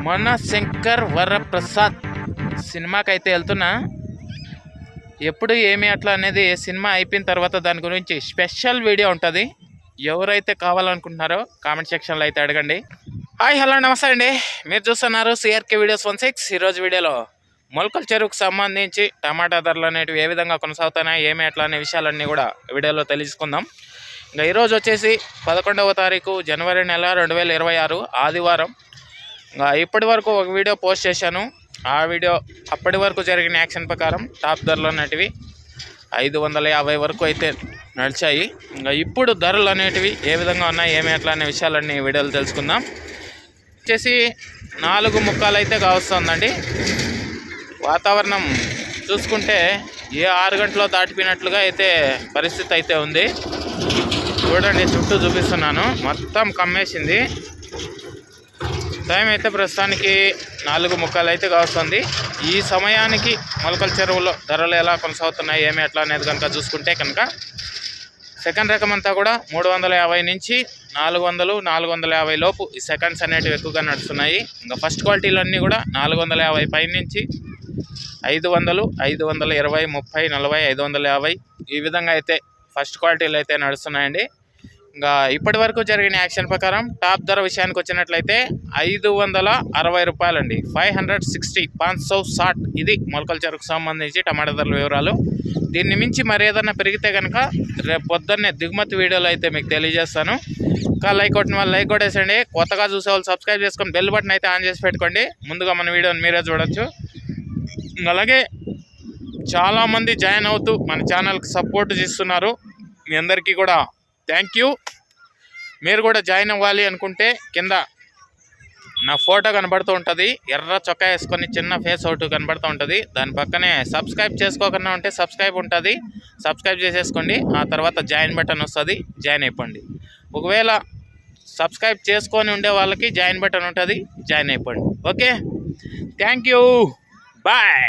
మన శంకర్ వరప్రసాద్ సినిమాకి అయితే వెళ్తున్నా. ఎప్పుడు ఏమి అట్లా అనేది సినిమా అయిపోయిన తర్వాత దాని గురించి స్పెషల్ వీడియో ఉంటుంది. ఎవరైతే కావాలనుకుంటున్నారో కామెంట్ సెక్షన్లో అయితే అడగండి. హాయ్ హలో నమస్తే అండి, మీరు చూస్తున్నారు సిఆర్కే వీడియోస్ 16. ఈరోజు వీడియోలో మొలకల చెరువుకు సంబంధించి టమాటా ధరలు అనేటివి ఏ విధంగా కొనసాగుతున్నాయి, ఏమి ఎట్లా అనే విషయాలన్నీ కూడా వీడియోలో తెలుసుకుందాం. ఇంకా ఈరోజు వచ్చేసి 11వ తారీఖు జనవరి నెల 2026 ఆదివారం. ఇంకా ఇప్పటి వరకు ఒక వీడియో పోస్ట్ చేశాను. ఆ వీడియో అప్పటి వరకు జరిగిన యాక్షన్ ప్రకారం టాప్ ధరలు అనేటివి 550 వరకు అయితే నడిచాయి. ఇంకా ఇప్పుడు ధరలు అనేటివి ఏ విధంగా ఉన్నాయి, ఏమి ఎట్లా అనే విషయాలన్నీ వీడియోలు తెలుసుకుందాం. వచ్చేసి 4 ముక్కాలు అయితే కావస్తుందండి. వాతావరణం చూసుకుంటే ఏ 6 గంటలో దాటిపోయినట్లుగా అయితే పరిస్థితి అయితే ఉంది. చూడండి, చుట్టూ చూపిస్తున్నాను, మొత్తం కమ్మేసింది. టైం అయితే ప్రస్తుతానికి 4 ముక్కాలు అయితే కావస్తుంది. ఈ సమయానికి మొలకల చెరువులో ధరలు ఎలా కొనసాగుతున్నాయి, ఏమి ఎట్లా అనేది కనుక చూసుకుంటే కనుక సెకండ్ రకం అంతా కూడా 350 నుంచి 400, 450 లోపు ఈ సెకండ్స్ అనేటివి ఎక్కువగా నడుస్తున్నాయి. ఇంకా ఫస్ట్ క్వాలిటీలు అన్నీ కూడా 450 పై నుంచి 500, 520, 30, 40, 550 ఈ విధంగా అయితే ఫస్ట్ క్వాలిటీలు అయితే నడుస్తున్నాయండి. ఇంకా ఇప్పటి వరకు జరిగిన యాక్షన్ ప్రకారం టాప్ ధర విషయానికి వచ్చినట్లయితే 560 రూపాయలండి. 560, 560. ఇది మొలకల చెరువుకు సంబంధించి టమాటా ధరల వివరాలు. దీన్ని మించి మరి ఏదన్నా పెరిగితే కనుక రేపు పొద్దున్నే దిగుమతి వీడియోలో అయితే మీకు తెలియజేస్తాను. ఇంకా లైక్ కొట్టిన వాళ్ళు లైక్ కొట్టేసండి. కొత్తగా చూసే వాళ్ళు సబ్స్క్రైబ్ చేసుకొని బెల్ బటన్ అయితే ఆన్ చేసి పెట్టుకోండి. ముందుగా మన వీడియోని మీరే చూడొచ్చు. అలాగే చాలామంది జాయిన్ అవుతూ మన ఛానల్కి సపోర్ట్ చేస్తున్నారు. మీ అందరికీ కూడా థ్యాంక్ యూ. మీరు కూడా జాయిన్ అవ్వాలి అనుకుంటే కింద నా ఫోటో కనబడుతూ ఉంటుంది. ఎర్ర చొక్కా వేసుకొని చిన్న ఫేస్ అవుట్ కనబడుతూ ఉంటుంది. దాని పక్కనే సబ్స్క్రైబ్ చేసుకోకుండా ఉంటే సబ్స్క్రైబ్ ఉంటుంది, సబ్స్క్రైబ్ చేసేసుకోండి. ఆ తర్వాత జాయిన్ బటన్ వస్తుంది, జాయిన్ అయిపోండి. ఒకవేళ సబ్స్క్రైబ్ చేసుకొని ఉండే వాళ్ళకి జాయిన్ బటన్ ఉంటుంది, జాయిన్ అయిపోండి. Okay, thank you, bye.